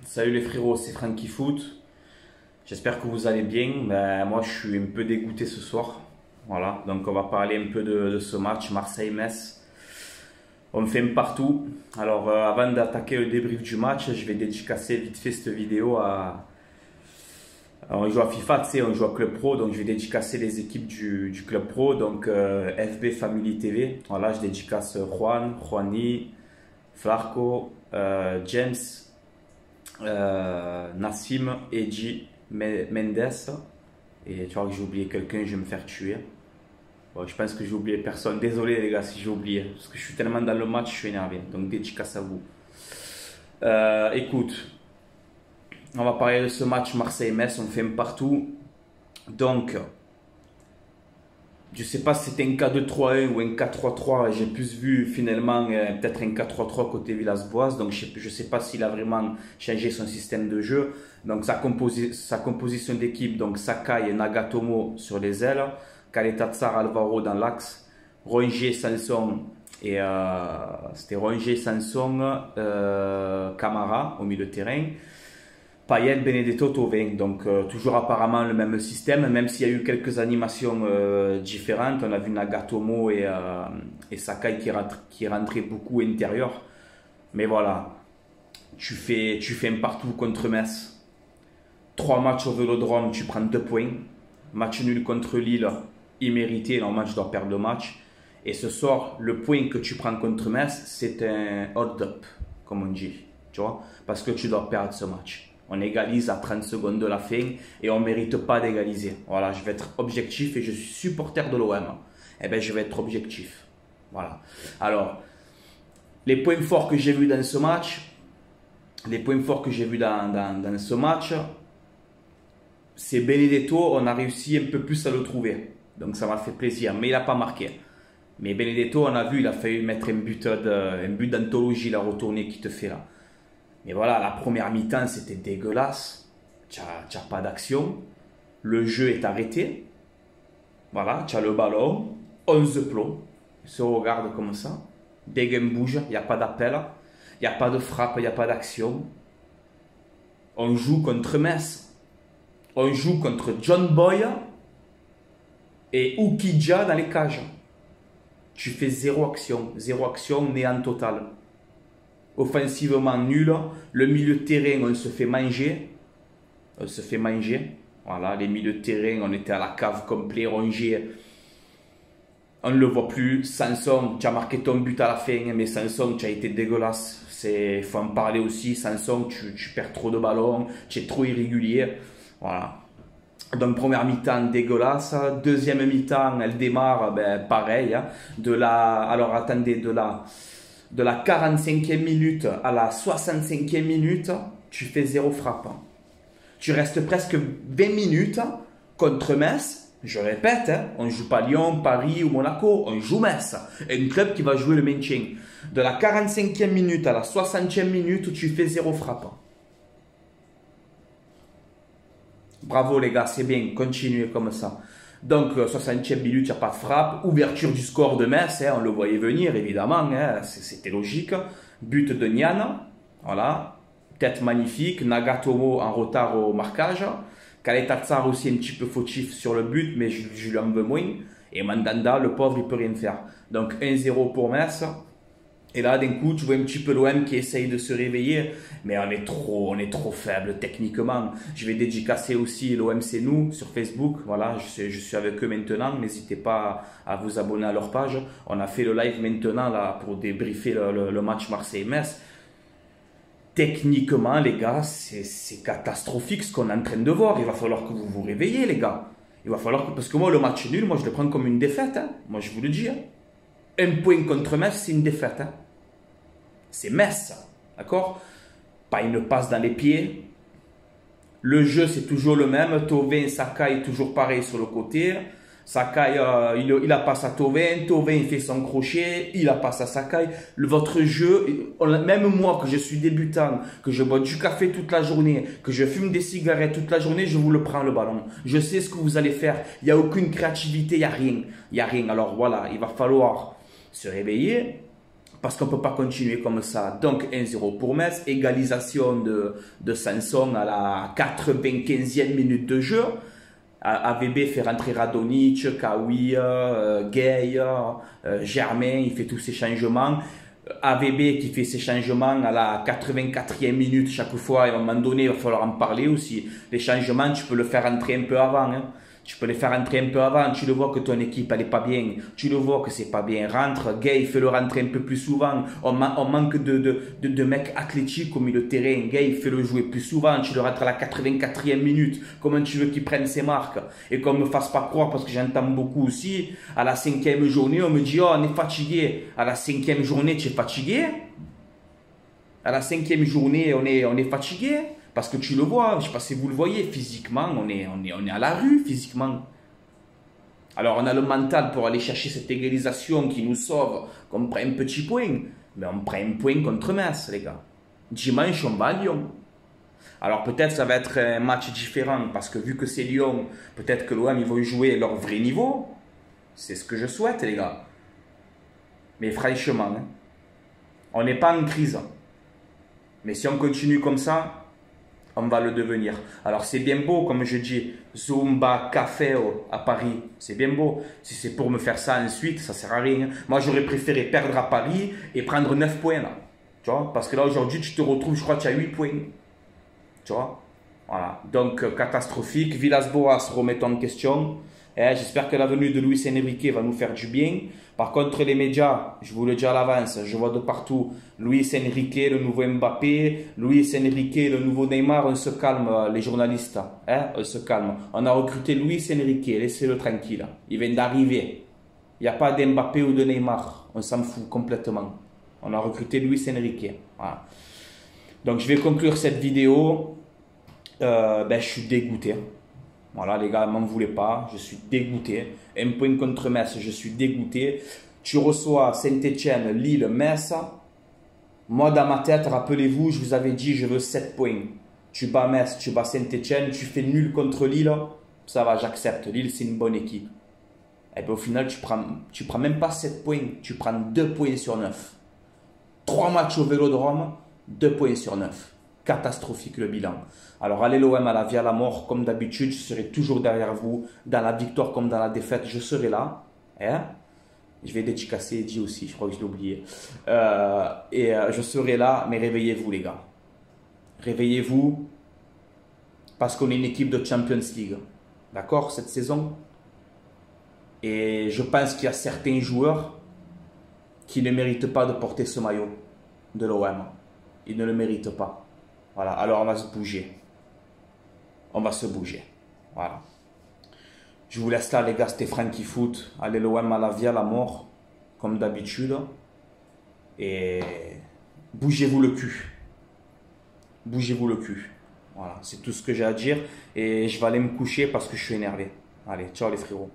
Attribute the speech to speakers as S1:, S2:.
S1: Salut les frérots, c'est Franky Foot. J'espère que vous allez bien. Moi, je suis un peu dégoûté ce soir. Voilà, donc on va parler un peu de ce match Marseille-Metz. On me fait un partout. Alors, avant d'attaquer le débrief du match, je vais dédicacer vite fait cette vidéo à. On joue à FIFA, tu sais, on joue à Club Pro, donc je vais dédicacer les équipes du Club Pro. Donc, FB Family TV. Voilà, je dédicace Juan, Juani, Flarco, James. Nassim, Edji, Mendes. Et tu vois que j'ai oublié quelqu'un, je vais me faire tuer. Bon, je pense que j'ai oublié personne. Désolé les gars si j'ai oublié. Parce que je suis tellement dans le match, je suis énervé. Donc dédicace à vous. Écoute, on va parler de ce match Marseille-Metz. On fait un partout. Donc, je sais pas si c'était un 4-2-3-1 ou un 4-3-3. J'ai plus vu finalement peut-être un 4-3-3 côté Villas-Boas. Donc je sais pas s'il a vraiment changé son système de jeu. Donc sa composition d'équipe, donc Sakai et Nagatomo sur les ailes, Kaletatsar Alvaro dans l'axe, Rongier, Sanson et c'était Rongier, Sanson, Camara au milieu de terrain. Payet, Benedetto, Thauvin, donc toujours apparemment le même système, même s'il y a eu quelques animations différentes. On a vu Nagatomo et Sakai qui rentraient beaucoup intérieur. Mais voilà, tu fais un partout contre Metz. 3 matchs au Vélodrome, tu prends 2 points. Match nul contre Lille, immérité, normalement tu dois perdre le match. Et ce soir, le point que tu prends contre Metz, c'est un hold-up, comme on dit, tu vois, parce que tu dois perdre ce match. On égalise à 30 secondes de la fin et on ne mérite pas d'égaliser. Voilà, je vais être objectif et je suis supporter de l'OM. Eh bien, je vais être objectif. Voilà. Alors, les points forts que j'ai vus dans ce match, c'est Benedetto, on a réussi un peu plus à le trouver. Donc ça m'a fait plaisir, mais il n'a pas marqué. Mais Benedetto, on a vu, il a failli mettre un but d'anthologie, la retournée qui te fait là. Mais voilà, la première mi-temps, c'était dégueulasse. Tu n'as pas d'action. Le jeu est arrêté. Voilà, tu as le ballon. 11 plombs. Il se regarde comme ça. Dès qu'il bouge, il n'y a pas d'appel. Il n'y a pas de frappe, il n'y a pas d'action. On joue contre Metz. On joue contre John Boy et Oukidja dans les cages. Tu fais zéro action, néant total. Offensivement nul, le milieu de terrain on se fait manger. Voilà, les milieux de terrain, on était à la cave complet, Rongier. On ne le voit plus. Sanson, tu as marqué ton but à la fin, mais Sanson, tu as été dégueulasse. Il faut en parler aussi. Sanson, tu perds trop de ballons, tu es trop irrégulier. Voilà. Donc première mi-temps dégueulasse, deuxième mi-temps elle démarre pareil. Hein. Alors attendez, de la 45e minute à la 65e minute, tu fais zéro frappe. Tu restes presque 20 minutes contre Metz. Je répète, hein, on ne joue pas Lyon, Paris ou Monaco, on joue Metz. Un club qui va jouer le maintien. De la 45e minute à la 60e minute, tu fais zéro frappe. Bravo les gars, c'est bien, continuez comme ça. Donc 60e minute, il n'y a pas de frappe. Ouverture du score de Metz, hein, on le voyait venir évidemment, hein, c'était logique. But de Nian, voilà. Tête magnifique, Nagatomo en retard au marquage. Kaletatsar aussi un petit peu fautif sur le but, mais je lui en veux moins. Et Mandanda, le pauvre, il ne peut rien faire. Donc 1-0 pour Metz. Et là, d'un coup, tu vois un petit peu l'OM qui essaye de se réveiller, mais on est trop faible techniquement. Je vais dédicacer aussi l'OM c'est nous sur Facebook. Voilà, je suis avec eux maintenant. N'hésitez pas à vous abonner à leur page. On a fait le live maintenant là pour débriefer le match Marseille-Metz. Techniquement, les gars, c'est catastrophique ce qu'on est en train de voir. Il va falloir que vous vous réveillez, les gars. Il va falloir que, parce que moi, le match nul, moi, je le prends comme une défaite. Hein. Moi, je vous le dis. Hein. Un point contre Metz, c'est une défaite. Hein. C'est Metz, d'accord? Pas une passe dans les pieds. Le jeu, c'est toujours le même. Thauvin, Sakai, toujours pareil sur le côté. Sakai, il la passe à Thauvin. Thauvin, il fait son crochet. Il la passe à Sakai. Votre jeu, même moi, que je suis débutant, que je bois du café toute la journée, que je fume des cigarettes toute la journée, je vous le prends le ballon. Je sais ce que vous allez faire. Il n'y a aucune créativité, il n'y a rien. Il n'y a rien. Alors voilà, il va falloir se réveiller. parce qu'on ne peut pas continuer comme ça. Donc 1-0 pour Metz, égalisation de Sanson à la 95e minute de jeu. AVB fait rentrer Radonjic, Kawi, Gay, Germain, il fait tous ces changements. AVB qui fait ses changements à la 84e minute chaque fois, et à un moment donné, il va falloir en parler aussi. Les changements, tu peux le faire rentrer un peu avant. Hein. Tu peux les faire rentrer un peu avant. Tu le vois que ton équipe, elle n'est pas bien. Tu le vois que c'est pas bien. Rentre, Gay, fais-le rentrer un peu plus souvent. On manque de mecs athlétiques au milieu de terrain. Gay, fais-le jouer plus souvent. Tu le rentres à la 84e minute. Comment tu veux qu'il prenne ses marques? Et qu'on ne me fasse pas croire, parce que j'entends beaucoup aussi, à la 5e journée, on me dit, oh, on est fatigué. À la 5e journée, tu es fatigué? À la 5e journée, on est fatigué? Parce que tu le vois, je ne sais pas si vous le voyez, physiquement, on est à la rue, physiquement. Alors on a le mental pour aller chercher cette égalisation qui nous sauve, qu'on prend un petit point. Mais on prend un point contre Metz, les gars. Dimanche, on va à Lyon. Alors peut-être ça va être un match différent, parce que vu que c'est Lyon, peut-être que l'OM, ils vont jouer leur vrai niveau. C'est ce que je souhaite, les gars. Mais franchement, hein, on n'est pas en crise. Mais si on continue comme ça, on va le devenir. Alors c'est bien beau, comme je dis, Zumba, café à Paris, c'est bien beau. Si c'est pour me faire ça ensuite, ça sert à rien. Moi j'aurais préféré perdre à Paris et prendre 9 points là. Tu vois, parce que là aujourd'hui tu te retrouves, je crois que tu as 8 points. Tu vois, voilà. Donc catastrophique. Villas-Boas remet en question. J'espère que la venue de Luis Enrique va nous faire du bien. Par contre, les médias, je vous le dis à l'avance, je vois de partout Luis Enrique, le nouveau Mbappé, Luis Enrique, le nouveau Neymar. On se calme, les journalistes. On se calme. On a recruté Luis Enrique, laissez-le tranquille. Il vient d'arriver. Il n'y a pas d'Mbappé ou de Neymar. On s'en fout complètement. On a recruté Luis Enrique. Voilà. Donc, je vais conclure cette vidéo. Je suis dégoûté. Voilà, les gars, ne m'en voulez pas, je suis dégoûté. Un point contre Metz, je suis dégoûté. Tu reçois Saint-Etienne, Lille, Metz. Moi, dans ma tête, rappelez-vous, je vous avais dit, je veux 7 points. Tu bats Metz, tu bats Saint-Etienne, tu fais nul contre Lille. Ça va, j'accepte. Lille, c'est une bonne équipe. Et bien, au final, tu prends même pas 7 points. Tu prends 2 points sur 9. 3 matchs au Vélodrome, 2 points sur 9. Catastrophique le bilan. Alors allez l'OM à la vie à la mort comme d'habitude, je serai toujours derrière vous, dans la victoire comme dans la défaite, je serai là. Hein? Je vais dédicacer Eddie aussi, je crois que je l'ai oublié. Je serai là, mais réveillez-vous les gars. Réveillez-vous, parce qu'on est une équipe de Champions League. D'accord, cette saison? Et je pense qu'il y a certains joueurs qui ne méritent pas de porter ce maillot de l'OM. Ils ne le méritent pas. Voilà, alors on va se bouger. On va se bouger. Voilà. Je vous laisse là, les gars. C'était Franky Foot. Allez l'OM à la vie, à la mort, comme d'habitude. Et bougez-vous le cul. Bougez-vous le cul. Voilà, c'est tout ce que j'ai à dire. Et je vais aller me coucher parce que je suis énervé. Allez, ciao les frérots.